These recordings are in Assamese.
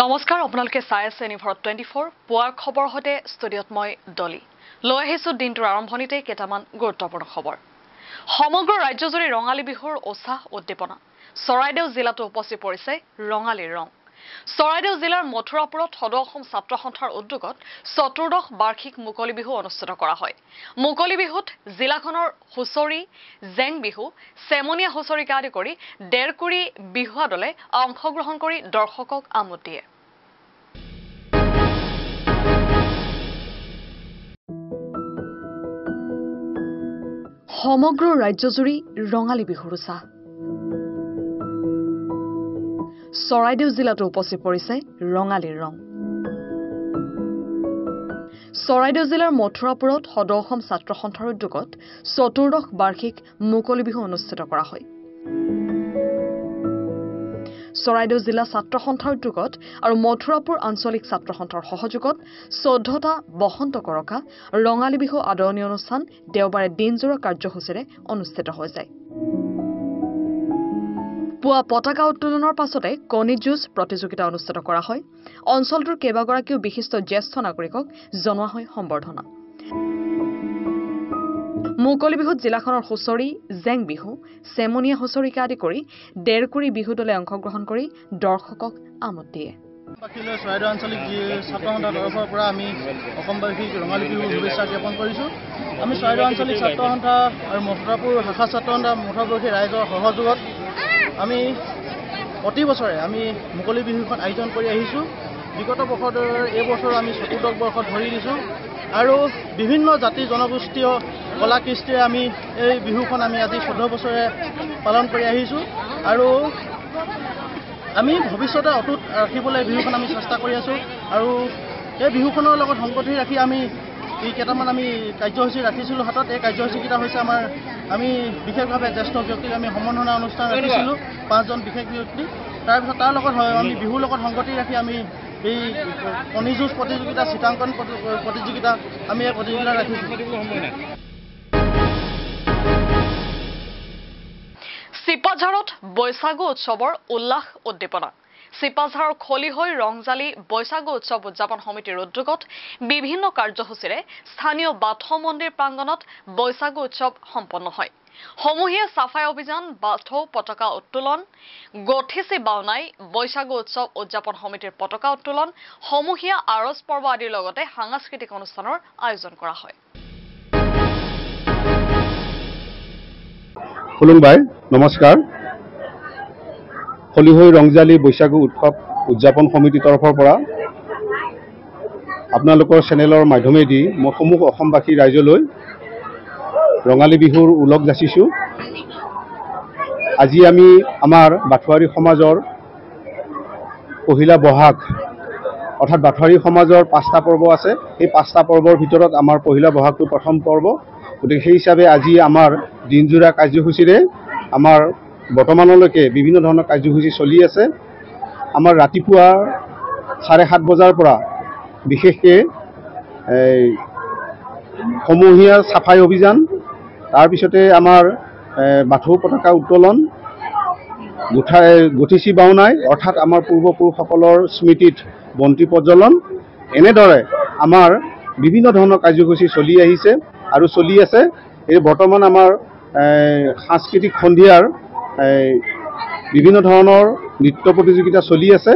নমস্কাৰ আপোনালোকে চাই আছে নিউজ 24 পুৱাৰ খবৰ হতে ষ্টুডিঅত মই ডলি লৈ আহিছো দিনটোৰ আৰম্ভণিতে কেইটামান গুৰুত্বপূৰ্ণ খবৰ সমগ্ৰ ৰাজ্যজুৰি ৰঙালী বিহুৰ উৎসাহ উদ্দীপনা চৰাইদেউ জিলাতো উপস্থিত পৰিছে ৰঙালীৰ ৰং চৰাইদেউ জিলাৰ মথুৰাপুৰত সদৌ অসম ছাত্ৰ সন্থাৰ উদ্যোগত চতুৰ্দশ বাৰ্ষিক মুকলি বিহু অনুষ্ঠিত কৰা হয় মুকলি বিহুত জিলাখনৰ হুঁচৰি জেং বিহু চেমনীয়া হুঁচৰিকে আদি কৰি ডেৰকুৰি বিহুৱা দলে অংশগ্ৰহণ কৰি দৰ্শকক আমোদ দিয়ে সমগ্ৰ ৰাজ্যজুৰি ৰঙালী বিহুৰ উৎসাহ চৰাইদেউ জিলাতো উপস্থিত পৰিছে ৰঙালীৰ ৰং চৰাইদেউ জিলাৰ মথুৰাপুৰত সদৌ অসম ছাত্ৰ সন্থাৰ উদ্যোগত চতুৰ্দশ বাৰ্ষিক মুকলি বিহু অনুষ্ঠিত কৰা হয় চৰাইদেউ জিলা ছাত্ৰ সন্থাৰ উদ্যোগত আৰু মথুৰাপুৰ আঞ্চলিক ছাত্ৰ সন্থাৰ সহযোগত 14টা বসন্ত কৰকা ৰঙালী বিহু আদৰণি অনুষ্ঠান দেওবাৰে দিনজোৰা কাৰ্যসূচীৰে অনুষ্ঠিত হৈ যায় পুৱা পতাকা উত্তোলনৰ পাছতে কণী যুঁজ প্ৰতিযোগিতা অনুষ্ঠিত কৰা হয় অঞ্চলটোৰ কেইবাগৰাকীও বিশিষ্ট জ্যেষ্ঠ নাগৰিকক জনোৱা হয় সম্বৰ্ধনা মুকলি বিহুত জিলাখনৰ হুঁচৰি জেং বিহু চেমনীয়া হুঁচৰিকে আদি কৰি ডেৰকুৰি বিহু দলে অংশগ্ৰহণ কৰি দৰ্শকক আমোদ দিয়ে চৰাইদেউ আঞ্চলিক ছাত্ৰ সন্থাৰ তৰফৰ পৰা আমি অসমবাসীক ৰঙালী বিহু শুভেচ্ছা জ্ঞাপন কৰিছোঁ আমি চৰাইদেউ আঞ্চলিক ছাত্ৰ সন্থা আৰু মথুৰাপুৰ শাখা ছাত্ৰ সন্থা মথুৰাপুৰবাসী ৰাইজৰ সহযোগত আমি প্ৰতি বছৰে আমি মুকলি বিহুখন আয়োজন কৰি আহিছোঁ বিগত বছৰ এই বছৰ আমি চতুৰ্দশ বৰ্ষত ভৰি দিছোঁ আৰু বিভিন্ন জাতি জনগোষ্ঠীয় কলা কৃষ্টিৰে আমি এই বিহুখন আমি আজি 14 বছৰে পালন কৰি আহিছোঁ আৰু আমি ভৱিষ্যতে অটুট ৰাখিবলৈ বিহুখন আমি চেষ্টা কৰি আছোঁ আৰু এই বিহুখনৰ লগত সংগতি ৰাখি আমি এই কেইটামান আমি কাৰ্যসূচী ৰাখিছিলোঁ হাতত এই কাৰ্যসূচীকেইটা হৈছে আমি বিশেষভাৱে জ্যেষ্ঠ ব্যক্তিক আমি সম্বৰ্ধনা অনুষ্ঠান ৰাখিছিলোঁ 5জন বিশেষ ব্যক্তি তাৰপিছত তাৰ লগত আমি বিহুৰ লগত সংগতি ৰাখি আমি এই কণী যুঁজ প্ৰতিযোগিতা চিত্ৰাংকন প্ৰতিযোগিতা আমি এই প্ৰতিযোগিতা ৰাখিছোঁ চিপাঝাৰত বৈশাগু উৎসৱৰ উল্লাস উদ্দীপনা চিপাঝাৰৰ খলি হৈ ৰংজালি বৈশাগু উৎসৱ উদযাপন সমিতিৰ উদ্যোগত বিভিন্ন কাৰ্যসূচীৰে স্থানীয় বাথৌ মন্দিৰ প্ৰাংগণত বৈশাগু উৎসৱ সম্পন্ন হয় সমূহীয়া চাফাই অভিযান বাথৌ পতাকা উত্তোলন গঠিচি বাওনাই বৈশাগু উৎসৱ উদযাপন সমিতিৰ পতাকা উত্তোলন সমূহীয়া আৰজ পৰ্ব আদিৰ লগতে সাংস্কৃতিক অনুষ্ঠানৰ আয়োজন কৰা হয় খুলুমবাই নমস্কাৰ খলিহৈ ৰংজালি বৈশাগু উৎসৱ উদযাপন সমিতিৰ তৰফৰ পৰা আপোনালোকৰ চেনেলৰ মাধ্যমেদি মই সমূহ অসমবাসী ৰাইজলৈ ৰঙালী বিহুৰ উলগ যাচিছোঁ আজি আমি আমাৰ বাথুৱাৰী সমাজৰ পহিলা বহাগ অৰ্থাৎ বাথুৱাৰী সমাজৰ 5টা পৰ্ব আছে এই 5টা পৰ্বৰ ভিতৰত আমাৰ পহিলা বহাগটো প্ৰথম পৰ্ব গতিকে সেই হিচাপে আজি আমাৰ দিনজোৰা কাৰ্যসূচীৰে আমাৰ বৰ্তমানলৈকে বিভিন্ন ধৰণৰ কাৰ্যসূচী চলি আছে আমাৰ ৰাতিপুৱা 7:30 বজাৰ পৰা বিশেষকৈ সমূহীয়া চাফাই অভিযান তাৰপিছতে আমাৰ বাথৌ পতাকা উত্তোলন গঠিচি বাওনাই অৰ্থাৎ আমাৰ পূৰ্বপুৰুষসকলৰ স্মৃতিত বন্তি প্ৰজ্বলন এনেদৰে আমাৰ বিভিন্ন ধৰণৰ কাৰ্যসূচী চলি আহিছে আৰু চলি আছে এই বৰ্তমান আমাৰ সাংস্কৃতিক সন্ধিয়াৰ বিভিন্ন ধৰণৰ নৃত্য প্ৰতিযোগিতা চলি আছে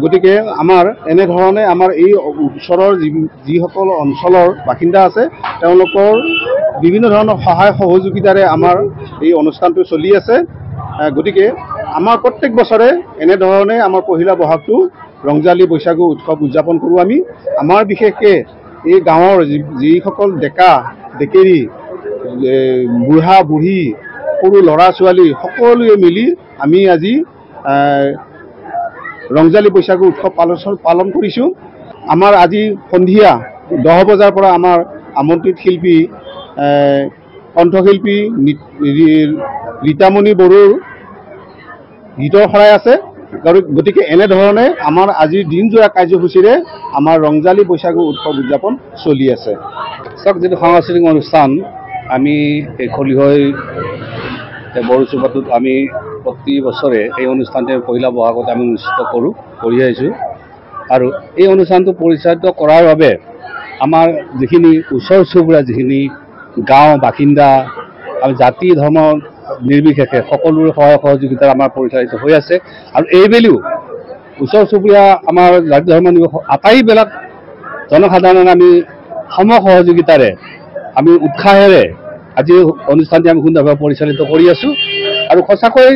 গতিকে আমাৰ এনেধৰণে আমাৰ এই ওচৰৰ যিসকল অঞ্চলৰ বাসিন্দা আছে তেওঁলোকৰ বিভিন্ন ধৰণৰ সহায় সহযোগিতাৰে আমাৰ এই অনুষ্ঠানটো চলি আছে গতিকে আমাৰ প্ৰত্যেক বছৰে এনেধৰণে আমাৰ পহিলা বহাগটো ৰংজালি বৈশাগু উৎসৱ উদযাপন কৰোঁ আমি আমাৰ বিশেষকৈ এই গাঁৱৰ যিসকল ডেকা ডেকেৰী বুঢ়া বুঢ়ী সৰু ল'ৰা ছোৱালী সকলোৱে মিলি আমি আজি ৰংজালি বৈশাগু উৎসৱ পালন কৰিছোঁ আমাৰ আজি সন্ধিয়া 10 বজাৰ পৰা আমাৰ আমন্ত্ৰিত শিল্পী কণ্ঠশিল্পী ৰীতামণি বড়োৰ গীতৰ শৰাই আছে গতিকে এনেধৰণে আমাৰ আজিৰ দিনজোৰা কাৰ্যসূচীৰে আমাৰ ৰংজালি বৈশাগু উৎসৱ উদযাপন চলি আছে চাওক যিটো সাংস্কৃতিক অনুষ্ঠান আমি এই খলিহৈ বড়োচুপাটোত আমি প্ৰতি বছৰে এই অনুষ্ঠানটো পহিলা বহাগত আমি অনুষ্ঠিত কৰি আহিছোঁ আৰু এই অনুষ্ঠানটো পৰিচালিত কৰাৰ বাবে আমাৰ যিখিনি ওচৰ চুবুৰীয়া যিখিনি গাঁও বাসিন্দা আৰু জাতি ধৰ্ম নিৰ্বিশেষে সকলোৰে সহায় সহযোগিতা আমাৰ পৰিচালিত হৈ আছে আৰু এইবেলিও ওচৰ চুবুৰীয়া আমাৰ জাতি ধৰ্ম নিৰ্বিশেষে আটাইবিলাক জনসাধাৰণে আমি সম সহযোগিতাৰে আমি উৎসাহেৰে আজি অনুষ্ঠানটি আমি সুন্দৰভাৱে পৰিচালিত কৰি আছোঁ আৰু সঁচাকৈ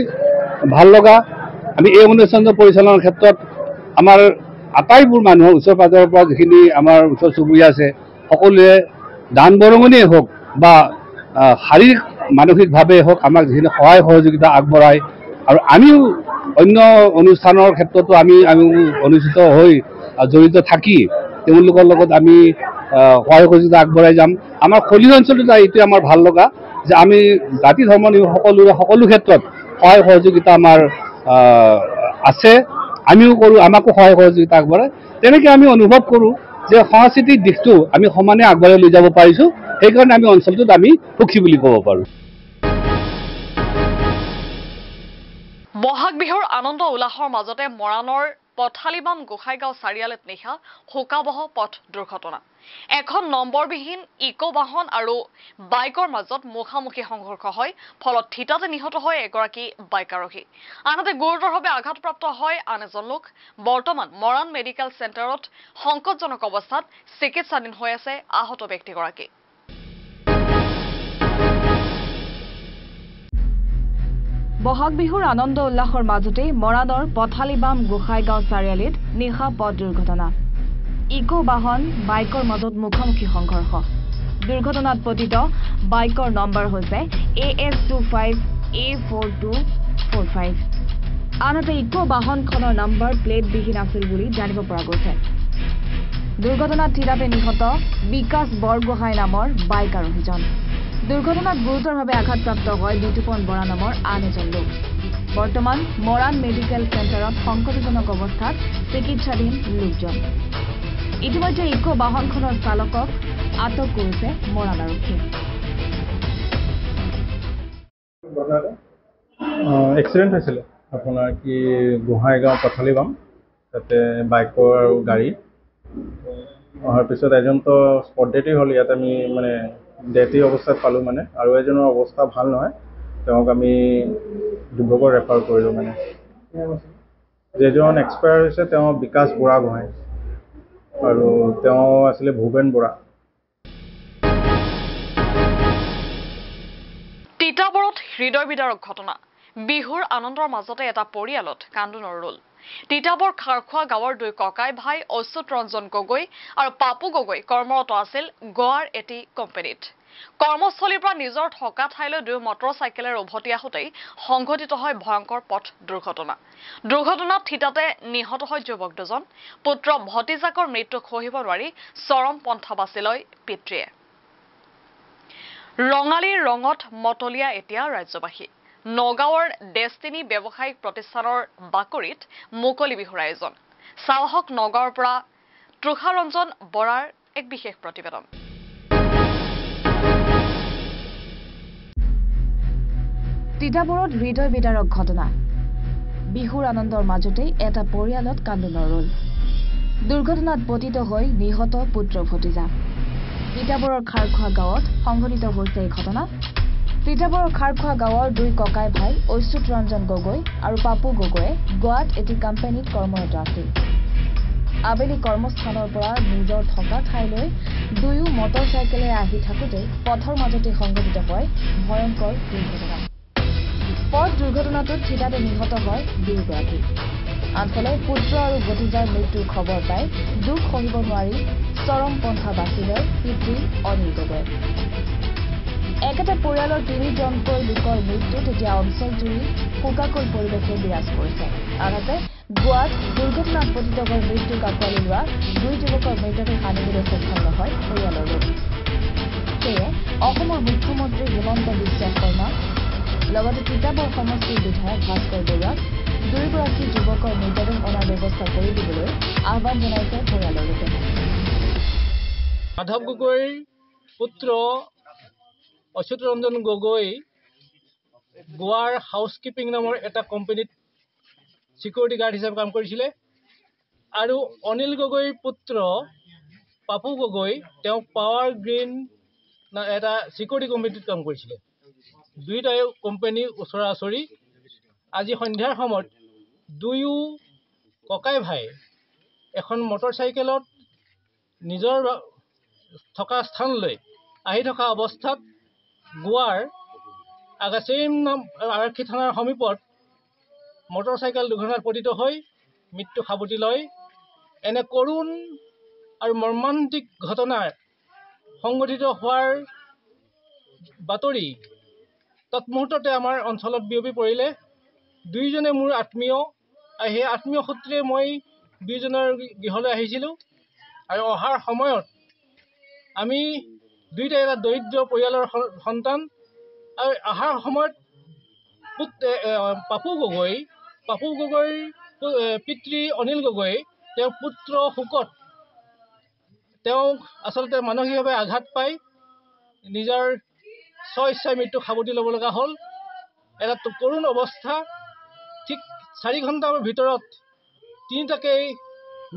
ভাল লগা আমি এই অনুষ্ঠানটো পৰিচালনাৰ ক্ষেত্ৰত আমাৰ আটাইবোৰ মানুহৰ ওচৰ পাজৰৰ পৰা যিখিনি আমাৰ ওচৰ চুবুৰীয়া আছে সকলোৱে দান বৰঙণিয়েই হওক বা শাৰীৰিক মানসিকভাৱে হওক আমাক যিখিনি সহায় সহযোগিতা আগবঢ়ায় আৰু আমিও অন্য অনুষ্ঠানৰ ক্ষেত্ৰতো আমি অনুষ্ঠিত হৈ জড়িত থাকি তেওঁলোকৰ লগত আমি সহায় সহযোগিতা আগবঢ়াই যাম আমাৰ খলিল অঞ্চলটোত এইটোৱে আমাৰ ভাল লগা যে আমি জাতি ধৰ্ম সকলোৰে সকলো ক্ষেত্ৰত সহায় সহযোগিতা আমাৰ আছে আমিও কৰোঁ আমাকো সহায় সহযোগিতা আগবঢ়ায় তেনেকৈ আমি অনুভৱ কৰোঁ যে সাংস্কৃতিক দিশটো আমি সমানে আগবঢ়াই লৈ যাব পাৰিছোঁ সেইকাৰণে আমি অঞ্চলটোত আমি সুখী বুলি ক'ব পাৰোঁ বহাগ বিহুৰ আনন্দ উল্লাসৰ মাজতে মৰাণৰ পথালিবাম গোসাইগাঁও চাৰিআলিত নিশা শোকাবহ পথ দুৰ্ঘটনা এখন নম্বৰবিহীন ইকো বাহন আৰু বাইকৰ মাজত মুখামুখি সংঘৰ্ষ হয় ফলত থিতাতে নিহত হয় এগৰাকী বাইক আৰোহী আনহাতে গুৰুতৰভাৱে আঘাতপ্ৰাপ্ত হয় আন এজন লোক বৰ্তমান মৰাণ মেডিকেল চেণ্টাৰত সংকটজনক অৱস্থাত চিকিৎসাধীন হৈ আছে আহত ব্যক্তিগৰাকী বহাগ বিহুৰ আনন্দ উল্লাসৰ মাজতে মৰাণৰ পথালিবাম গোসাইগাঁও চাৰিআলিত নিশা পথ দুৰ্ঘটনা ইকো বাহন বাইকৰ মাজত মুখামুখি সংঘৰ্ষ দুৰ্ঘটনাত পতিত বাইকৰ নম্বৰ হৈছে AS25A4245 আনহাতে ইকো বাহনখনৰ নম্বৰ প্লেট বিহীন আছিল বুলি জানিব পৰা গৈছে দুৰ্ঘটনাত থিতাতে নিহত বিকাশ বৰগোহাঁই নামৰ বাইক আৰোহীজন দুৰ্ঘটনাত গুৰুতৰভাৱে আঘাতপ্ৰাপ্ত হয় বিতুপন বৰা নামৰ আন এজন লোক বৰ্তমান মৰাণ মেডিকেল চেণ্টাৰত সংকটজনক অৱস্থাত চিকিৎসাধীন লোকজন ইতিমধ্যে ইকো বাহনখনৰ চালকক আটক কৰিছে মৰাণ আৰক্ষী এক্সিডেণ্ট হৈছিলে আপোনাৰ কি গোহাঁইগাঁও পথালিবাম তাতে বাইকৰ আৰু গাড়ী অহাৰ পিছত এজনতো স্পট ডেথেই হ'ল ইয়াত আমি মানে ডেথি অৱস্থাত পালোঁ মানে আৰু এজনৰ অৱস্থা ভাল নহয় তেওঁক আমি ডিব্ৰুগড় ৰেফাৰ কৰিলোঁ মানে যিজন এক্সপায়াৰ হৈছে তেওঁ বিকাশ বুঢ়াগোহাঁই আৰু তেওঁ আছিলে ভূপেন বৰা তিতাবৰত হৃদয় বিদাৰক ঘটনা বিহুৰ আনন্দৰ মাজতে এটা পৰিয়ালত কান্দোনৰ ৰোল তিতাবৰ খাৰখোৱা গাঁৱৰ দুই ককাই ভাই অচ্যুত ৰঞ্জন গগৈ আৰু পাপু গগৈ কৰ্মৰত আছিল গোৱাৰ এটি কোম্পানীত কৰ্মস্থলীৰ পৰা নিজৰ থকা ঠাইলৈ দুই মটৰচাইকেলেৰে উভতি আহোঁতেই সংঘটিত হয় ভয়ংকৰ পথ দুৰ্ঘটনাত থিতাতে নিহত হয় যুৱক দুজন পুত্ৰ ভতিজাকৰ মৃত্যুক সহিব নোৱাৰি চৰম পন্থা বাছি লয় পিতৃয়ে ৰঙালীৰ ৰঙত মতলীয়া এতিয়া ৰাজ্যবাসী নগাঁৱৰ ডেষ্টিনি ব্যৱসায়িক প্ৰতিষ্ঠানৰ বাকৰিত মুকলি বিহুৰ আয়োজন চাওহক নগাঁৱৰ পৰা তুষাৰঞ্জন বৰাৰ এক বিশেষ প্ৰতিবেদন তিতাবৰত হৃদয় বিদাৰক ঘটনা বিহুৰ আনন্দৰ মাজতেই এটা পৰিয়ালত কান্দোনৰ ৰোল দুৰ্ঘটনাত পতিত হৈ নিহত পুত্ৰ ভতিজা তিতাবৰৰ খাৰখোৱা গাঁৱত সংঘটিত হৈছে এই ঘটনা তিতাবৰৰ খাৰখোৱা গাঁৱৰ দুই ককাই ভাই অচ্যুত ৰঞ্জন গগৈ আৰু পাপু গগৈয়ে গোৱাত এটি কোম্পানীত কৰ্মৰত আছিল আবেলি কৰ্মস্থানৰ পৰা নিজৰ থকা ঠাইলৈ দুয়ো মটৰচাইকেলেৰে আহি থাকোঁতে পথৰ মাজতে সংঘটিত হয় ভয়ংকৰ দুৰ্ঘটনা পথ দুৰ্ঘটনাটোত থিতাতে নিহত হয় দুয়োগৰাকী আনফালে পুত্ৰ আৰু ভতিজাৰ মৃত্যুৰ খবৰ পাই দুখ সহিব নোৱাৰি চৰম পন্থা বাছি লয় পিতৃ অনিল গগৈ একেটা পৰিয়ালৰ তিনিজনকৈ লোকৰ মৃত্যুত এতিয়া অঞ্চলজুৰি শোকাকুল পৰিৱেশে বিৰাজ কৰিছে আনহাতে গোৱাত দুৰ্ঘটনাত পতিত হৈ মৃত্যুক আঁকোৱালি লোৱা দুই যুৱকৰ মৃতদেহ আনিবলৈ সক্ষম নহয় পৰিয়ালৰ লোক সেয়ে অসমৰ মুখ্যমন্ত্ৰী হিমন্ত বিশ্ব শৰ্মা লগতে তিতাবৰ সমষ্টিৰ বিধায়ক ভাস্কৰ বৰুৱাক দুয়োগৰাকী যুৱকৰ মৃতদেহ অনাৰ ব্যৱস্থা কৰি দিবলৈ আহ্বান জনাইছে পৰিয়ালৰ লোকে মাধৱ গগৈৰ পুত্ৰ অচ্যুত ৰঞ্জন গগৈ গোৱাৰ হাউচকিপিং নামৰ এটা কোম্পানীত সিকিউৰিটি গাৰ্ড হিচাপে কাম কৰিছিলে আৰু অনিল গগৈৰ পুত্ৰ পাপু গগৈ তেওঁ পাৱাৰ গ্ৰীণ এটা চিকিউৰিটি কমিটিত কাম কৰিছিলে। দুয়োটাই কোম্পানী ওচৰা ওচৰি। আজি সন্ধিয়াৰ সময়ত দুয়ো ককাই ভাই এখন মটৰচাইকেলত নিজৰ থকা স্থানলৈ আহি থকা অৱস্থাত গোৱাৰ আগাছেইম নাম আৰক্ষী থানাৰ সমীপত মটৰচাইকেল দুৰ্ঘটনাত পতিত হৈ মৃত্যু সাবটি লয়। এনে কৰুণ আৰু মৰ্মান্তিক ঘটনাৰ সংঘটিত হোৱাৰ বাতৰি তৎমুহূৰ্ততে আমাৰ অঞ্চলত বিয়পি পৰিলে। দুয়োজনে মোৰ আত্মীয়, আৰু সেই আত্মীয় সূত্ৰে মই দুয়োজনৰ গৃহলৈ আহিছিলোঁ। আৰু অহাৰ সময়ত আমি দুয়োটাই এটা দৰিদ্ৰ পৰিয়ালৰ সন্তান। আৰু অহাৰ সময়ত পাপু গগৈৰ পিতৃ অনিল গগৈ তেওঁৰ পুত্ৰ শোকত তেওঁক আচলতে মানসিকভাৱে আঘাত পাই নিজৰ স্বইচ্ছাই মৃত্যু সাবটি ল'ব লগা হ'ল। এটা কৰুণ অৱস্থা। ঠিক 4 ঘণ্টাৰ ভিতৰত তিনিটাকেই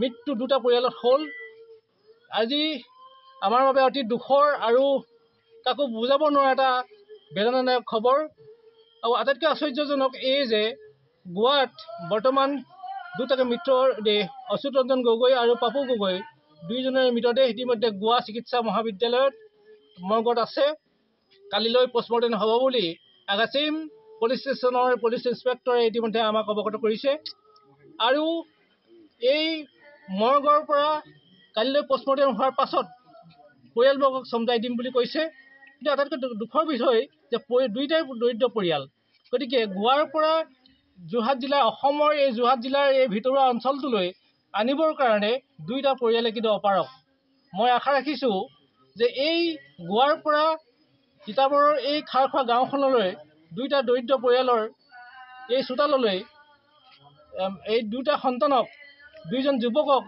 মৃত্যু দুটা পৰিয়ালত হ'ল। আজি আমাৰ বাবে অতি দুখৰ আৰু কাকো বুজাব নোৱাৰা এটা বেদনাদায়ক খবৰ। আৰু আটাইতকৈ আশ্চৰ্যজনক এই যে গোৱাত বৰ্তমান দুটাকে মৃতদেহ অচ্যুত ৰঞ্জন গগৈ আৰু পাপু গগৈ দুয়োজনৰে মৃতদেহ ইতিমধ্যে গোৱা চিকিৎসা মহাবিদ্যালয়ত মৰ্গত আছে। কালিলৈ পষ্টমৰ্টেম হ'ব বুলি আগাছেইম পুলিচ ষ্টেচনৰ পুলিচ ইন্সপেক্টৰে ইতিমধ্যে আমাক অৱগত কৰিছে। আৰু এই মৰ্গৰ পৰা কালিলৈ পষ্টমৰ্টেম হোৱাৰ পাছত পৰিয়ালবৰ্গক চমজাই দিম বুলি কৈছে। কিন্তু আটাইতকৈ দুখৰ বিষয় যে দুয়োটাই দৰিদ্ৰ পৰিয়াল। গতিকে গোৱাৰ পৰা যোৰহাট জিলাৰ অসমৰ এই যোৰহাট জিলাৰ এই ভিতৰুৱা অঞ্চলটোলৈ আনিবৰ কাৰণে দুয়োটা পৰিয়ালে কিন্তু অপাৰক। মই আশা ৰাখিছোঁ যে এই গোৱাৰ পৰা তিতাবৰৰ এই খাৰখোৱা গাঁওখনলৈ দুয়োটা দৰিদ্ৰ পৰিয়ালৰ এই চোতাললৈ এই দুটা সন্তানক, দুইজন যুৱকক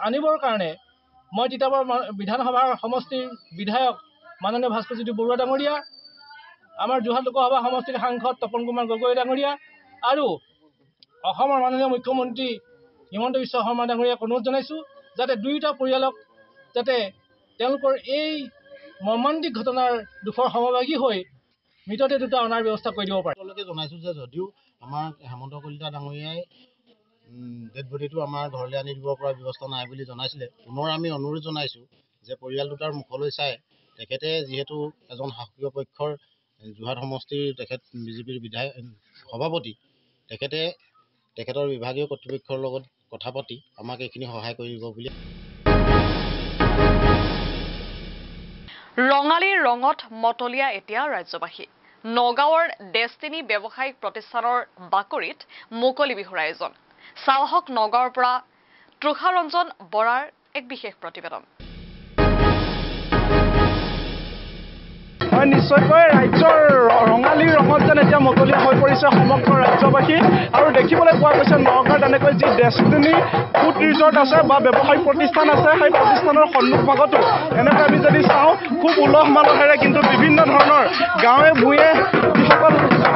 আনিবৰ কাৰণে মই তিতাবৰ বিধানসভাৰ সমষ্টিৰ বিধায়ক মাননীয় ভাস্কৰজ্যোতি বৰুৱা ডাঙৰীয়া, আমাৰ যোৰহাট লোকসভা সমষ্টিৰ সাংসদ তপন কুমাৰ গগৈ ডাঙৰীয়া আৰু অসমৰ মাননীয় মুখ্যমন্ত্ৰী হিমন্ত বিশ্ব শৰ্মা ডাঙৰীয়াক অনুৰোধ জনাইছোঁ যাতে দুয়োটা পৰিয়ালক যাতে তেওঁলোকৰ এই মৰ্মান্তিক ঘটনাৰ দুখৰ সমভাগী হৈ মৃতদেহ দুটা অনাৰ ব্যৱস্থা কৰি দিব পাৰে। তেওঁলোকে জনাইছোঁ যে যদিও আমাৰ হেমন্ত কলিতা ডাঙৰীয়াই ডেড বডিটো আমাৰ ঘৰলৈ আনি দিব পৰা ব্যৱস্থা নাই বুলি জনাইছিলে। পুনৰ আমি অনুৰোধ জনাইছোঁ যে পৰিয়াল দুটাৰ মুখলৈ চাই তেখেতে যিহেতু এজন শাসকীয় পক্ষৰ যোৰহাট সমষ্টিৰ তেখেত বিজেপিৰ সভাপতি, তেখেতৰ বিভাগীয় কৰ্তৃপক্ষৰ লগত কথা পাতি আমাক এইখিনি সহায় কৰি দিব বুলি। ৰঙালীৰ ৰঙত মতলীয়া এতিয়া ৰাজ্যবাসী। নগাঁৱৰ ডেষ্টিনি ব্যৱসায়িক প্ৰতিষ্ঠানৰ বাকৰিত মুকলি বিহুৰ আয়োজন। চাহক নগাঁৱৰ পৰা তৃষাৰঞ্জন বৰাৰ এক বিশেষ প্ৰতিবেদন। হয়, নিশ্চয়কৈ ৰাজ্যৰ ৰঙালীৰ ৰঙত যেন এতিয়া মতলীয়া হৈ পৰিছে সমগ্ৰ ৰাজ্যবাসী। আৰু দেখিবলৈ পোৱা গৈছে নগাঁৱত এনেকৈ যি ডেষ্টিনি ফুড ৰিজৰ্ট আছে বা ব্যৱসায়িক প্ৰতিষ্ঠান আছে, সেই প্ৰতিষ্ঠানৰ সন্মুখভাগতো এনেকৈ আমি যদি চাওঁ খুব উলহ মালহেৰে কিন্তু বিভিন্ন ধৰণৰ গাঁৱে ভূঞে যিসকল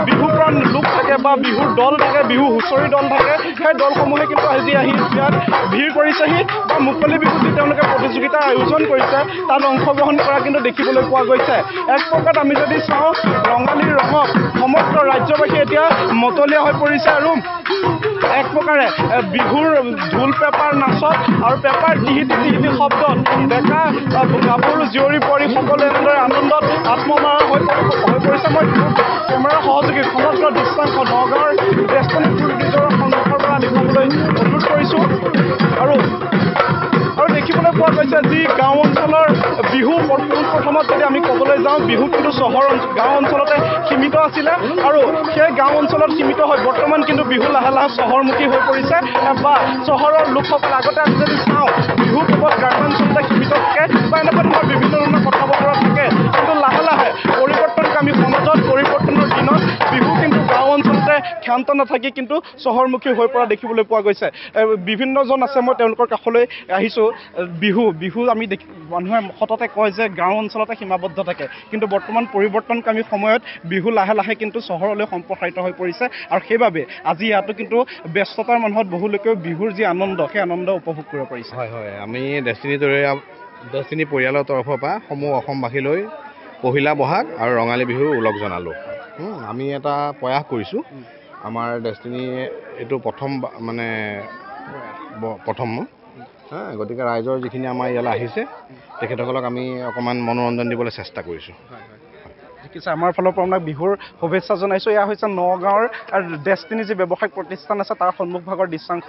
বিহুপ্ৰাণ লোক থাকে বা বিহুৰ দল থাকে, বিহু হুঁচৰি দল থাকে, সেই দলসমূহে কিন্তু আজি আহি ইয়াত ভিৰ কৰিছেহি বা মুকলি বিহুত যি তেওঁলোকে প্ৰতিযোগিতাৰ আয়োজন কৰিছে তাত অংশগ্ৰহণ কৰা কিন্তু দেখিবলৈ পোৱা গৈছে। এক প্ৰকাৰত আমি যদি চাওঁ ৰঙালীৰ ৰঙত সমগ্ৰ ৰাজ্যবাসী এতিয়া মতলীয়া হৈ পৰিছে আৰু এক প্ৰকাৰে বিহুৰ ঢোল পেপাৰ নাচত আৰু পেপাৰ টিহিটি টিহিটি শব্দত ডেকা গাভৰু জীয়ৰী বোৱাৰী সকলোৱে এনেদৰে আনন্দত আত্মমাৰা হৈ পৰিছে। মই কেমেৰা সহযোগী সমগ্ৰ দৃশ্যাংশ নগাঁৱৰ ডেষ্টিনি ফুড ৰিজৰ্টৰ সন্মুখৰ পৰা দেখুৱাবলৈ অনুৰোধ কৰিছোঁ। আৰু দেখিবলৈ পোৱা গৈছে যি গাঁও অঞ্চলৰ বিহু প্ৰথমত যদি আমি ক'বলৈ যাওঁ, বিহু কিন্তু গাঁও অঞ্চলতে সীমিত আছিলে আৰু সেই গাঁও অঞ্চলত সীমিত হৈ বৰ্তমান কিন্তু বিহু লাহে লাহে চহৰমুখী হৈ পৰিছে বা চহৰৰ লোকসকল আগতে আমি যদি চাওঁ বিহু কেৱল গ্ৰাম্যাঞ্চলতে সীমিত থাকে বা এনেকুৱা ধৰণৰ বিভিন্ন ধৰণৰ কথা বতৰা থাকে, কিন্তু লাহে লাহে পৰিৱৰ্তনকামী সমাজত পৰিৱৰ্তনৰ দিনত বিহু কিন্তু গাঁও অঞ্চলতে খ্যান শান্ত নাথাকি কিন্তু চহৰমুখী হৈ পৰা দেখিবলৈ পোৱা গৈছে বিভিন্নজন আছে মই তেওঁলোকৰ কাষলৈ আহিছোঁ বিহু আমি মানুহে সততে কয় যে গাঁও অঞ্চলতে সীমাবদ্ধ থাকে কিন্তু বৰ্তমান পৰিৱৰ্তনকামী সময়ত বিহু লাহে লাহে কিন্তু চহৰলৈ সম্প্ৰসাৰিত হৈ পৰিছে আৰু সেইবাবে আজি ইয়াতো কিন্তু ব্যস্ততাৰ মানুহত বহু লোকেও বিহুৰ যি আনন্দ সেই আনন্দ উপভোগ কৰিব পাৰিছে হয় হয় আমি ডেষ্টিনি পৰিয়ালৰ তৰফৰ পৰা সমূহ অসমবাসীলৈ পহিলা বহাগ আৰু ৰঙালী বিহুৰ ওলগ জনালোঁ আমি এটা প্ৰয়াস কৰিছোঁ আমাৰ ডেষ্টিনি এইটো প্ৰথম গতিকে ৰাইজৰ যিখিনি আমাৰ ইয়ালৈ আহিছে তেখেতসকলক আমি অকণমান মনোৰঞ্জন দিবলৈ চেষ্টা কৰিছোঁ দেখিছে আমাৰ ফালৰ পৰা আপোনাক বিহুৰ শুভেচ্ছা জনাইছোঁ এয়া হৈছে নগাঁৱৰ ডেষ্টিনি যি ব্যৱসায়িক প্ৰতিষ্ঠান আছে তাৰ সন্মুখভাগৰ দৃশ্যাংশ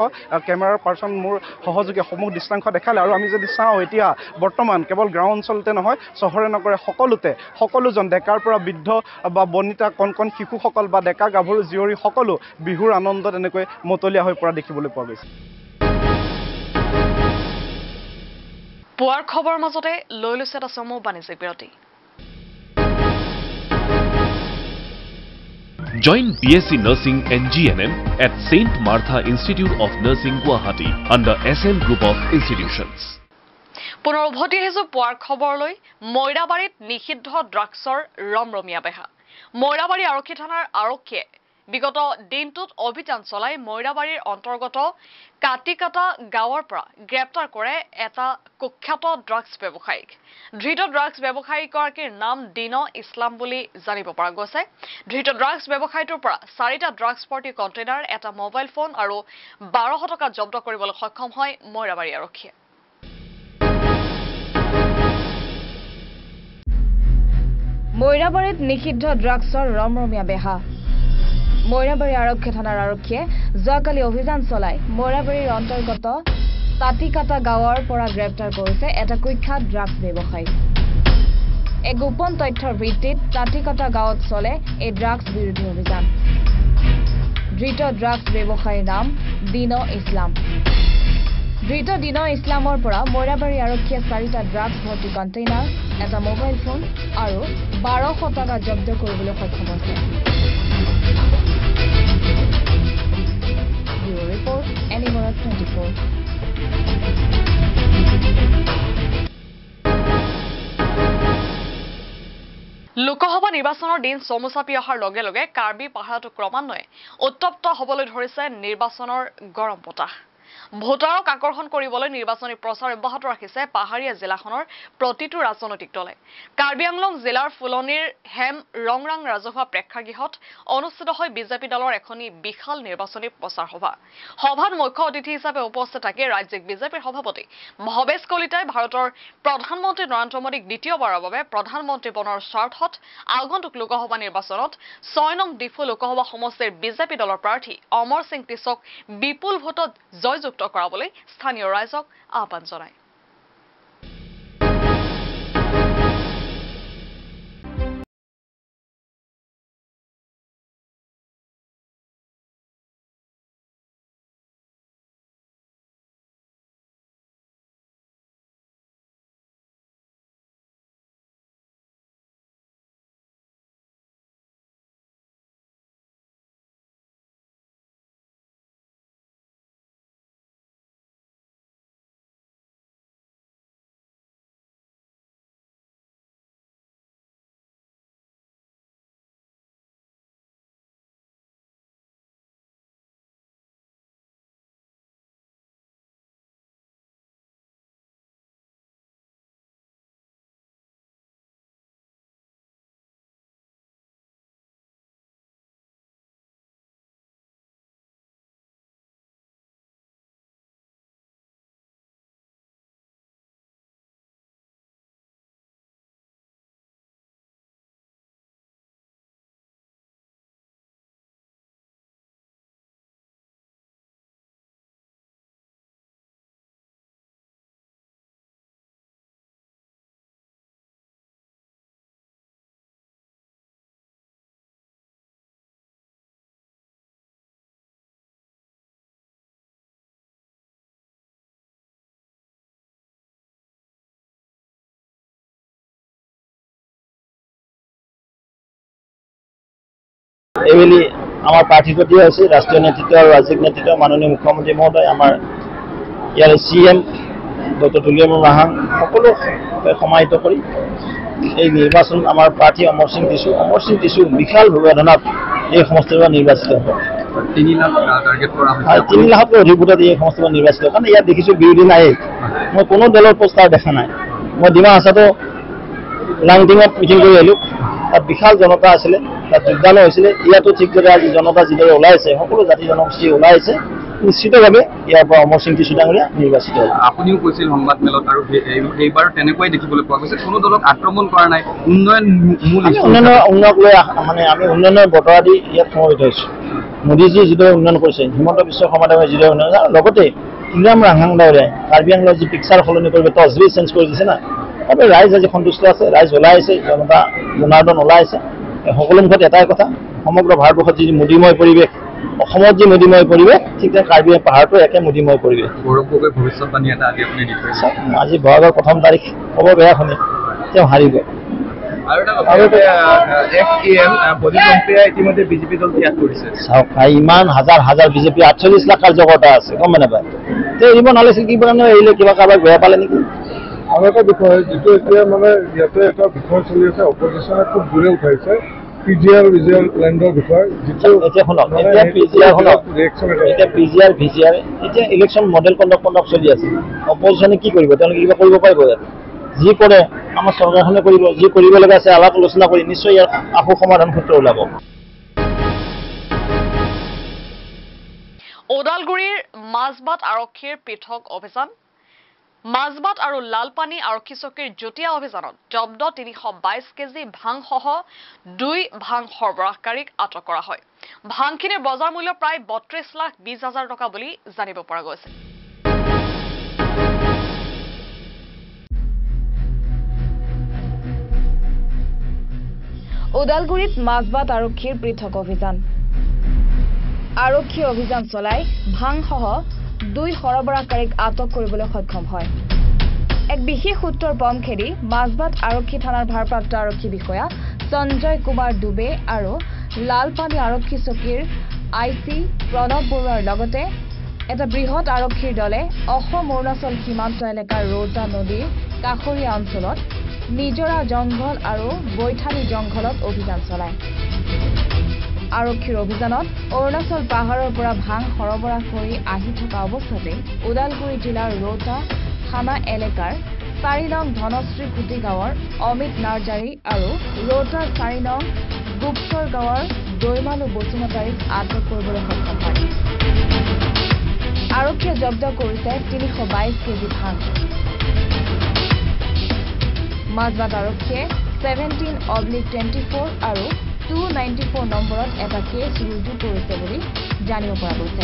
কেমেৰাৰ পাৰ্চন মোৰ সহযোগী সমূহ দৃশ্যাংশ দেখালে আৰু আমি যদি চাওঁ এতিয়া বৰ্তমান কেৱল গাঁও অঞ্চলতে নহয় চহৰে নগৰে সকলোজন ডেকাৰ পৰা বৃদ্ধ বা বনিতা কণ শিশুসকল বা ডেকা গাভৰু জীয়ৰী সকলো বিহুৰ আনন্দত এনেকৈ মতলীয়া হৈ পৰা দেখিবলৈ পোৱা গৈছে পুৱাৰ খবৰ মাজতে লৈ লৈছে এটা চমু বাণিজ্যিক বিৰতি Join BSc Nursing and GNM at St. Martha Institute of Nursing, Guwahati under SM Group of Institutions. পুনৰ উভতি আহিছোঁ পুৱাৰ খবৰলৈ মৈৰাবাৰীত নিষিদ্ধ ড্ৰাগছৰ ৰমৰমীয়া বেহা মৈৰাবাৰী আৰক্ষী থানাৰ আৰক্ষীয়ে বিগত দিনটোত অভিযান চলাই মৈৰাবাৰীৰ অন্তৰ্গত কাটিকাটা গাঁৱৰ পৰা গ্ৰেপ্তাৰ কৰে এটা কুখ্যাত ড্ৰাগছ ব্যৱসায়ীক ধৃত ড্ৰাগছ ব্যৱসায়ীগৰাকীৰ নাম দিন ইছলাম বুলি জানিব পৰা গৈছে ধৃত ড্ৰাগছ ব্যৱসায়ীটোৰ পৰা 4টা ড্ৰাগছ পাৰ্টি কণ্টেইনাৰ এটা মোবাইল ফোন আৰু 1200 টকা জব্দ কৰিবলৈ সক্ষম হয় মৈৰাবাৰী আৰক্ষীয়ে মৈৰাবাৰীত নিষিদ্ধ ড্ৰাগছৰ ৰমৰমীয়া বেহা মৈৰাবাৰী আৰক্ষী থানাৰ আৰক্ষীয়ে যোৱাকালি অভিযান চলাই মৈৰাবাৰীৰ অন্তৰ্গত তাটিকাটা গাঁৱৰ পৰা গ্ৰেপ্তাৰ কৰিছে এটা কুখ্যাত ড্ৰাগছ ব্যৱসায়ী এক গোপন তথ্যৰ ভিত্তিত তাটিকাটা গাঁৱত চলে এই ড্ৰাগছ বিৰোধী অভিযান ধৃত ড্ৰাগছ ব্যৱসায়ীৰ নাম দিন ইছলাম ধৃত দিন ইছলামৰ পৰা মৈৰাবাৰী আৰক্ষীয়ে 4টা ড্ৰাগছ ভৰ্তি কণ্টেইনাৰ এটা মোবাইল ফোন আৰু 1200 টকা জব্দ কৰিবলৈ সক্ষম হৈছে Report Animora 24 লোকসভা নিৰ্বাচনৰ দিন চমুচাপি অহাৰ লগে লগে কাৰ্বি পাহাৰটো ক্ৰমান্বয়ে উত্তপ্ত হ'বলৈ ধৰিছে নিৰ্বাচনৰ গৰম বতাহ ভোটাৰক আকৰ্ষণ কৰিবলৈ নিৰ্বাচনী প্ৰচাৰ অব্যাহত ৰাখিছে পাহাৰীয়া জিলাখনৰ প্ৰতিটো ৰাজনৈতিক দলে কাৰ্বি আংলং জিলাৰ ফুলনিৰ হেম ৰংৰাং ৰাজহুৱা প্ৰেক্ষাগৃহত অনুষ্ঠিত হয় বিজেপি দলৰ এখনি বিশাল নিৰ্বাচনী প্ৰচাৰ সভাত মুখ্য অতিথি হিচাপে উপস্থিত থাকে ৰাজ্যিক বিজেপিৰ সভাপতি ভৱেশ কলিতাই ভাৰতৰ প্ৰধানমন্ত্ৰী নৰেন্দ্ৰ মোদীক দ্বিতীয়বাৰৰ বাবে প্ৰধানমন্ত্ৰী বনোৱাৰ স্বাৰ্থত আগন্তুক লোকসভা নিৰ্বাচনত 6 নং ডিফু লোকসভা সমষ্টিৰ বিজেপি দলৰ প্ৰাৰ্থী অমৰ সিং টিছক বিপুল ভোটত জয়যুক্ত কৰাবলৈ স্থানীয় ৰাইজক আহ্বান জনায় এমিলি আমাৰ প্ৰাৰ্থীত্ব দিয়া হৈছে ৰাষ্ট্ৰীয় নেতৃত্ব আৰু ৰাজ্যিক নেতৃত্ব মাননীয় মুখ্যমন্ত্ৰী মহোদয় আমাৰ ইয়াৰ CM ডক্টৰ তুলিয়ামুৰ মাহাং সকলো সমাহিত কৰি এই নিৰ্বাচন আমাৰ প্ৰাৰ্থী অমৰ সিং টিছু বিশাল ব্যৱধানত এই সমষ্টিৰ নিৰ্বাচিত হ'ব 3 লাখ টাৰ্গেট কৰা হৈছে 3 লাখতকৈ অধিক ভোটত এই সমষ্টিৰ নিৰ্বাচিত কাৰণ ইয়াত দেখিছোঁ বিৰোধী নাই মই কোনো দলৰ পোষ্টাৰ দেখা নাই মই ডিমা হাছাতো লাংটিঙত মিটিং কৰি আহিলোঁ তাত বিশাল জনতা আছিলে তাত যোগদানো হৈছিলে ইয়াতো ঠিক দৰে আজি জনতা যিদৰে ওলাইছে সকলো জাতি জনগোষ্ঠী ওলাইছে নিশ্চিতভাৱে ইয়াৰ পৰা অমৰ সিং টিছু ডাঙৰীয়া নিৰ্বাচিত হ'ব আপুনিও কৈছিল সংবাদ মেলত আৰু এইবাৰ তেনেকুৱাই দেখিবলৈ পোৱা গৈছে কোনো দলক আক্ৰমণ কৰা নাই উন্নয়ন মূল উন্নয়নক লৈ মানে আমি উন্নয়নৰ বতৰা দি ইয়াত সমবেত হৈছোঁ মোদীজী যিদৰে উন্নয়ন কৰিছে হিমন্ত বিশ্ব শৰ্মা ডাঙৰীয়াই যিদৰে উন্নয়ন লগতে ইমৰান ৰাহাং ডাঙৰীয়াই কাৰ্বি আংলঙৰ যি পিকচাৰ সলনি কৰিব তজবিজ চেঞ্জ কৰি দিছে না তাতে ৰাইজ আজি সন্তুষ্ট আছে ৰাইজ ওলাই আহিছে জনতা জনাৰ্দন ওলাই আছে সকলো মুখত এটাই কথা সমগ্ৰ ভাৰতবৰ্ষত যি মোদীময় পৰিৱেশ অসমত যি মোদীময় পৰিৱেশ ঠিক তেনেকৈ কাৰ্বি পাহাৰটো একে মোদীময় পৰিৱেশ গৌৰৱ গগৈ ভৱিষ্যতবাণী এটা আজি আপুনি দি থৈছে আজি বহাগৰ 1ম তাৰিখ হ'ব বেয়া শুনি তেওঁ হাৰিব আৰু ইতিমধ্যে বিজেপি দল ত্যাগ কৰিছে চাওক ইমান হাজাৰ বিজেপি 48 লাখ কাৰ্যকৰ্তা আছে গম নাপায় তেওঁ এৰিব নালাগিছিল কি কাৰণে এৰিলে কিবা কাৰোবাক বেয়া পালে নেকি আৰু এটা বিষয় যিটো এতিয়া মানে ইয়াতে এটা বিষয় চলি আছে অপজিশ্যনে খুব জোৰে উঠাইছে PGR লেণ্ডৰ বিষয় যিটো এতিয়া শুনক এতিয়া PGR VGR এতিয়া ইলেকশ্যন মডেল কণ্ডাক্ট চলি আছে অপজিশ্যনে কি কৰিব তেওঁলোকে কিবা কৰিব পাৰিব ইয়াত যি কৰে আমাৰ চৰকাৰখনে কৰিব যি কৰিব লগা আছে আলাপ আলোচনা কৰি নিশ্চয় ইয়াৰ আশু সমাধান সূত্ৰ ওলাব ওদালগুৰিৰ মাজবাট আৰক্ষীৰ পৃথক অভিযান মাজবাট আৰু লালপানী আৰক্ষী চকীৰ যুটীয়া অভিযানত জব্দ 322 কেজি ভাংসহ 2 ভাং সৰবৰাহকাৰীক আটক কৰা হয় ভাংখিনিৰ বজাৰ মূল্য প্ৰায় 32,20,000 টকা বুলি জানিব পৰা গৈছে ওদালগুৰিত মাজবাট আৰক্ষীৰ পৃথক অভিযান আৰক্ষী অভিযান চলাই ভাংসহ 2 সৰবৰাহকাৰীক আটক কৰিবলৈ সক্ষম হয় এক বিশেষ সূত্ৰৰ পম খেদি মাজবাট আৰক্ষী থানাৰ ভাৰপ্ৰাপ্ত আৰক্ষী বিষয়া সঞ্জয় কুমাৰ দুবে আৰু লালপানী আৰক্ষী চকীৰ IC প্ৰণৱ বৰুৱাৰ লগতে এটা বৃহৎ আৰক্ষীৰ দলে অসম অৰুণাচল সীমান্ত এলেকাৰ ৰৌতা নদীৰ কাষৰীয়া অঞ্চলত নিজৰা জংঘল আৰু বৈঠানী জংঘলত অভিযান চলায় আৰক্ষীৰ অভিযানত অৰুণাচল পাহাৰৰ পৰা ভাং সৰবৰাহ কৰি আহি থকা অৱস্থাতে ওদালগুৰি জিলাৰ ৰৌতা থানা এলেকাৰ 4 নং ধনশ্ৰী খুটি গাঁৱৰ অমিত নাৰ্জাৰী আৰু ৰৌতা 4 নং গুপ্তৰ গাঁৱৰ দৈমালু বসুমতাৰীক আটক কৰিবলৈ সক্ষম হয় আৰক্ষীয়ে জব্দ কৰিছে 322 কেজি ভাং মাজবাট আৰক্ষীয়ে 17/24 আৰু 294 নম্বৰত এটা কেছ ৰুজু কৰিছে বুলি জানিব পৰা গৈছে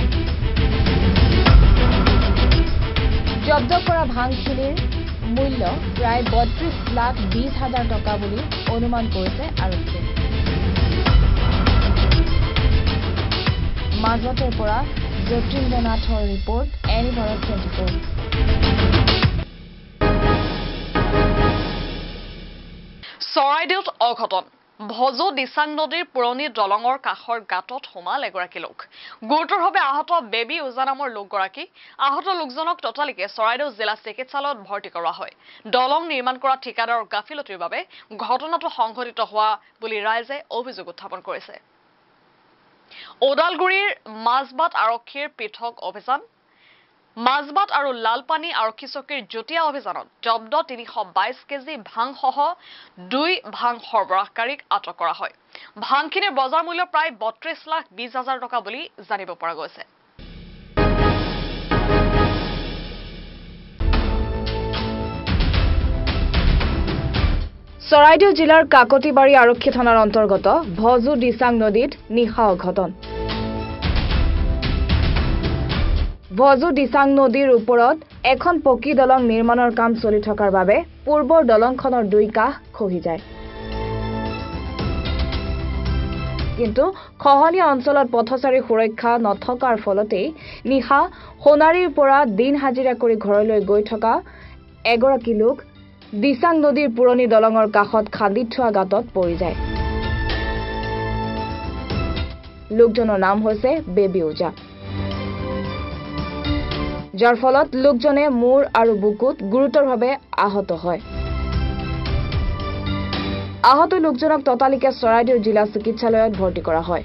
জব্দ কৰা ভাংখিনিৰ মূল্য প্ৰায় 32,20,000 টকা বুলি অনুমান কৰিছে আৰক্ষীয়ে মাজবাটৰ পৰা জ্যোতিন্দ্ৰনাথৰ ৰিপৰ্ট এনিভাৰত 24 চৰাইদেউত অঘটন ভজো দিচাং নদীৰ পুৰণি দলঙৰ কাষৰ গাঁতত সোমাল এগৰাকী লোক গুৰুতৰভাৱে আহত বেবী উজা নামৰ লোকগৰাকী আহত লোকজনক ততালিকে চৰাইদেউ জিলা চিকিৎসালয়ত ভৰ্তি কৰোৱা হয় দলং নিৰ্মাণ কৰা ঠিকাদাৰৰ গাফিলতিৰ বাবে ঘটনাটো সংঘটিত হোৱা বুলি ৰাইজে অভিযোগ উত্থাপন কৰিছে ওদালগুৰিৰ মাজবাট আৰক্ষীৰ পৃথক অভিযান মাজবাট আৰু লালপানী আৰক্ষী চকীৰ যুটীয়া অভিযানত জব্দ 322 কেজি ভাংসহ 2 ভাং সৰবৰাহকাৰীক আটক কৰা হয় ভাংখিনিৰ বজাৰ মূল্য প্ৰায় 32,20,000 টকা বুলি জানিব পৰা গৈছে চৰাইদেউ জিলাৰ কাকতিবাৰী আৰক্ষী থানাৰ অন্তৰ্গত ভজু দিচাং নদীত নিশা অঘটন ভজু দিচাং নদীৰ ওপৰত এখন পকী দলং নিৰ্মাণৰ কাম চলি থকাৰ বাবে পূৰ্বৰ দলংখনৰ 2 কাষ খহি যায় কিন্তু খহনীয়া অঞ্চলত পথচাৰী সুৰক্ষা নথকাৰ ফলতে নিশা সোণাৰীৰ পৰা দিন হাজিৰা কৰি ঘৰলৈ গৈ থকা এগৰাকী লোক দিচাং নদীৰ পুৰণি দলঙৰ কাষত খান্দি থোৱা গাঁতত পৰি যায় লোকজনৰ নাম হৈছে বেবী ওজা যাৰ ফলত লোকজনে মূৰ আৰু বুকুত গুৰুতৰভাৱে আহত হয় আহত লোকজনক ততালিকে চৰাইদেউ জিলা চিকিৎসালয়ত ভৰ্তি কৰা হয়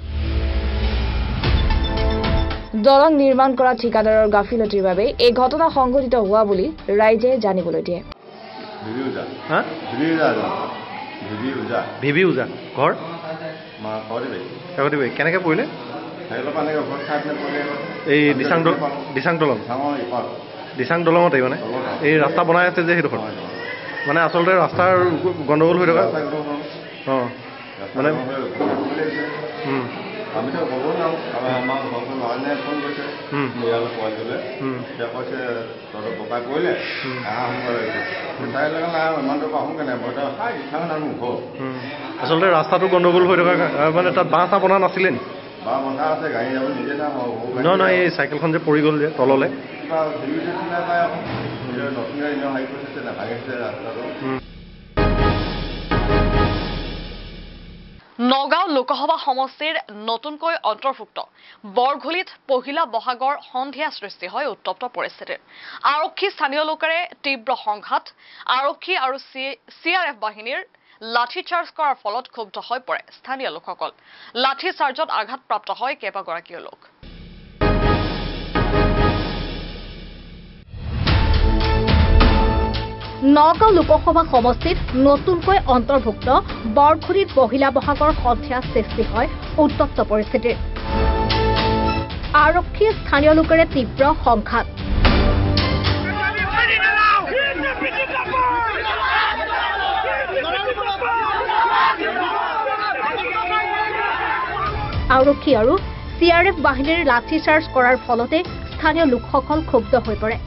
দলং নিৰ্মাণ কৰা ঠিকাদাৰৰ গাফিলতিৰ বাবে এই ঘটনা সংঘটিত হোৱা বুলি ৰাইজে জানিবলৈ দিয়ে ভিভি ওজা ঘৰ কেনেকৈ পৰিলে এই দিচাং দলঙতে মানে এই ৰাস্তা বনাই আছে যে সেইডোখৰ মানে আচলতে ৰাস্তাৰ গণ্ডগোল হৈ থকা অঁ মানে আমিতো ক'ব নোৱাৰোঁ আমাৰ ঘৰখন ল'ৰাজনে ফোন কৰিছে পৰিয়ালৰ পোৱালিটোলৈ এতিয়া কৈছে তহঁতৰ ককাই কৰিলে তাই লগা নাই ইমানটো পৰা আহোঁ কেনে মই ইচ্ছা নানো ঘৰ আচলতে ৰাস্তাটো গণ্ডগোল হৈ থকা মানে তাত বাঁহ চাহ বনা নাছিলে নি বাঁহ বন্ধা আছে গাড়ী যাব নিজে যাম নহয় এই চাইকেলখন যে পৰি গ'ল যে তললৈ কিবা চিলাই পাই আকৌ নতুন গাড়ী হেৰি কৰিছে ভাঙিছে ৰাস্তাটো নগাঁও লোকসভা সমষ্টিৰ নতুনকৈ অন্তৰ্ভুক্ত বৰঘুলিত পহিলা বহাগৰ সন্ধিয়া সৃষ্টি হয় উত্তপ্ত পৰিস্থিতিৰ আৰক্ষী স্থানীয় লোকেৰে তীব্ৰ সংঘাত আৰক্ষী আৰু CRF বাহিনীৰ লাঠি চাৰ্জ কৰাৰ ফলত ক্ষুব্ধ হৈ পৰে স্থানীয় লোকসকল লাঠি চাৰ্জত আঘাতপ্ৰাপ্ত হয় কেইবাগৰাকীও লোক নগাঁও লোকসভা সমষ্টিত নতুনকৈ অন্তৰ্ভুক্ত বৰঘুলিত পহিলা বহাগৰ সন্ধিয়া সৃষ্টি হয় উত্তপ্ত পৰিস্থিতিৰ আৰক্ষী স্থানীয় লোকেৰে তীব্ৰ সংঘাত আৰক্ষী আৰু CRF বাহিনীৰ লাঠি চাৰ্জ কৰাৰ ফলতে স্থানীয় লোকসকল ক্ষুব্ধ হৈ পৰে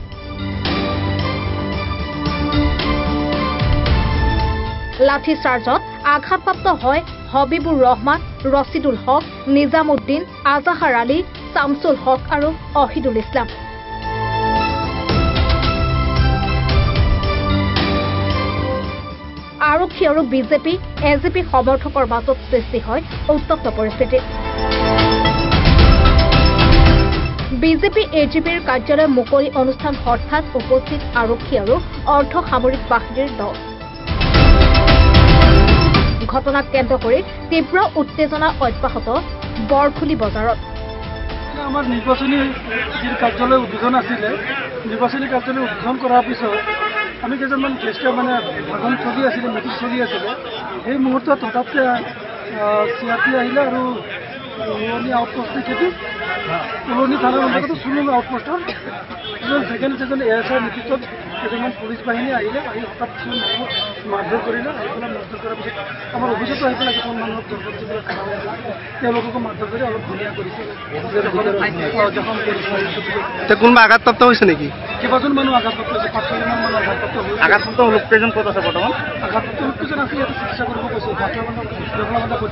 লাঠি চাৰ্জত আঘাতপ্ৰাপ্ত হয় হবিবুৰ ৰহমান ৰছিদুল হক নিজামুদ্দিন আজাহাৰ আলী শামছুল হক আৰু অহিদুল ইছলাম আৰক্ষী আৰু বিজেপি এজিপি সমৰ্থকৰ মাজত সৃষ্টি হয় উত্তপ্ত পৰিস্থিতি বিজেপি এজিপিৰ কাৰ্যালয় মুকলি অনুষ্ঠান হঠাৎ উপস্থিত আৰক্ষী আৰু অৰ্ধ সামৰিক বাহিনীৰ দল ঘটনাক কেন্দ্ৰ কৰি তীব্ৰ উত্তেজনা অব্যাহত বৰঘুলি বজাৰত আমাৰ নিৰ্বাচনী যি কাৰ্যালয় উদ্বোধন আছিলে নিৰ্বাচনী কাৰ্যালয় উদ্বোধন কৰাৰ পিছত আমি কেইজনমান জ্যেষ্ঠ মানে ভাষণ চলি আছিলে মিটিং চলি আছিলে সেই মুহূৰ্তত হঠাৎতে CRP আহিলে আৰু পুৰণি আউটপোষ্ট খেতি পুৰণি থানাৰ অন্তৰ্গত চুলুং আউটপোষ্টৰ সেকেণ্ড ASI নেতৃত্বত কেইজনমান পুলিচ বাহিনী আহিলে আহি হঠাৎ কিছুমান মানুহক মাৰধৰ কৰিলে আহি পেলাই মাৰধৰ কৰাৰ পিছত আমাৰ অভিযোগটো আহি পেলাই কিছুমান মানুহক জগত যিবিলাক খানা আছে তেওঁলোককো মাৰধৰ কৰি অলপ ধুনীয়া কৰিছে জখম কৰিছে কোনোবা আঘাতপ্ৰাপ্ত হৈছে নেকি কেইবাজন মানুহ আঘাতপ্ৰাপ্ত হৈছে 5-6জন মানুহ আঘাতপ্ৰাপ্ত হৈছে আঘাতপ্ৰাপ্ত লোককেইজন ক'ত আছে বৰ্তমান আঘাতপ্ৰাপ্ত লোককেইজন আছে ইয়াতে চিকিৎসা কৰিব কৈছে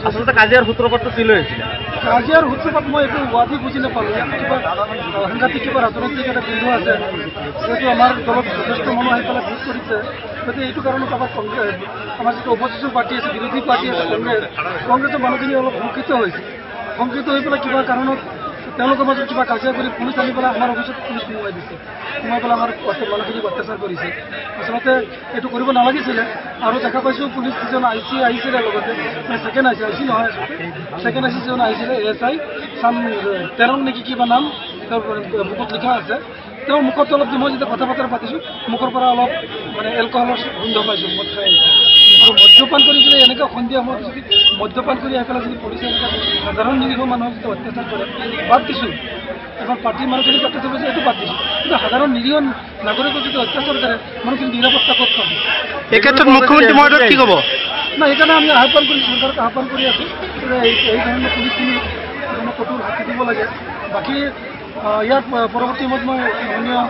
আচলতে কাজিয়াৰ সূত্ৰপাতটো কি লৈ হৈছিলে কাজিয়াৰ সূত্ৰপাত মই এইটো ৱাদি বুজি নাপালোঁ ইয়াত কিবা সাংঘাতিক কিবা ৰাজনৈতিক এটা বিন্দু আছে যিহেতু আমাৰ দলত যথেষ্ট মানুহ আহি পেলাই ভোট কৰিছে গতিকে এইটো কাৰণত আমাৰ কংগ্ৰেছ আমাৰ যিটো অপজিশ্যন পাৰ্টি আছে বিৰোধী পাৰ্টি আছে কংগ্ৰেছৰ মানুহখিনি অলপ শংকিত হৈছে শংকিত হৈ পেলাই কিবা কাৰণত তেওঁলোকৰ মাজত কিবা কাজিয়া কৰি পুলিচ আনি পেলাই আমাৰ অফিচত পুলিচ সোমোৱাই দিছে সোমাই পেলাই আমাৰ মানুহখিনিক অত্যাচাৰ কৰিছে আচলতে এইটো কৰিব নালাগিছিলে আৰু দেখা পাইছোঁ পুলিচ যিজন IC আহিছিলে লগতে ছেকেণ্ড IC নহয় ছেকেণ্ড IC যিজন আহিছিলে ASI তেৰং নেকি কিবা নাম তেওঁৰ বুকত লিখা আছে তেওঁৰ মুখত অলপ মই যেতিয়া কথা বতৰা পাতিছোঁ মুখৰ পৰা অলপ মানে এলকহলৰ গোন্ধ পাইছোঁ মদ খাই আৰু মদ্যপান কৰি যদি এনেকৈ সন্ধিয়া সময়ত যদি মদ্যপান কৰি আহি পেলাই যদি পুলিচে এনেকৈ সাধাৰণ নিৰীহ মানুহক যদি অত্যাচাৰ কৰে বাদ দিছোঁ এখন পাৰ্টিৰ মানুহখিনিক অত্যাচাৰ কৰিছে এইটো বাদ দিছোঁ কিন্তু সাধাৰণ নিৰীহ নাগৰিকক যদি অত্যাচাৰ কৰে মানুহখিনি নিৰাপত্তা ক'ত পাব এই ক্ষেত্ৰত মুখ্যমন্ত্ৰী মহোদয় কি ক'ব না সেইকাৰণে আমি আহ্বান কৰি চৰকাৰক আহ্বান কৰি আছোঁ যে এই ধৰণৰ পুলিচখিনি কঠোৰ শাস্তি দিব লাগে বাকী ইয়াৰ পৰৱৰ্তী সময়ত মই মাননীয়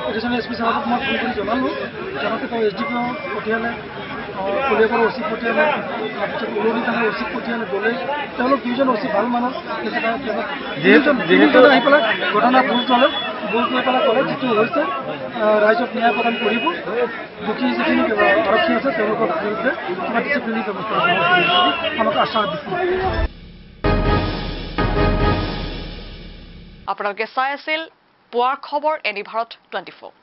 এডিশ্যনেল SP ছাৰক মই ফোন কৰি জনালোঁ জনাওঁতে তেওঁ SDPO পঠিয়ালে কলিয়াপাৰা OC পঠিয়ালে তাৰপিছত উলনি থানাৰ OC পঠিয়ালে গ'লে তেওঁলোক দুইজন OC ভাল মানুহ যিহেতু আহি পেলাই ঘটনা বুজ ল'লে বুজ লৈ পেলাই ক'লে যিটো হৈছে ৰাইজক ন্যায় প্ৰদান কৰিব দোষী যিখিনি আৰক্ষী আছে তেওঁলোকৰ বিৰুদ্ধে কিবা ডিচিপ্লিনাৰী ব্যৱস্থা গ্ৰহণ কৰিব আমাক আশ্বাস দিছে আপোনালোকে চাই আছিল পুৱাৰ খবৰ এনি ভাৰত 24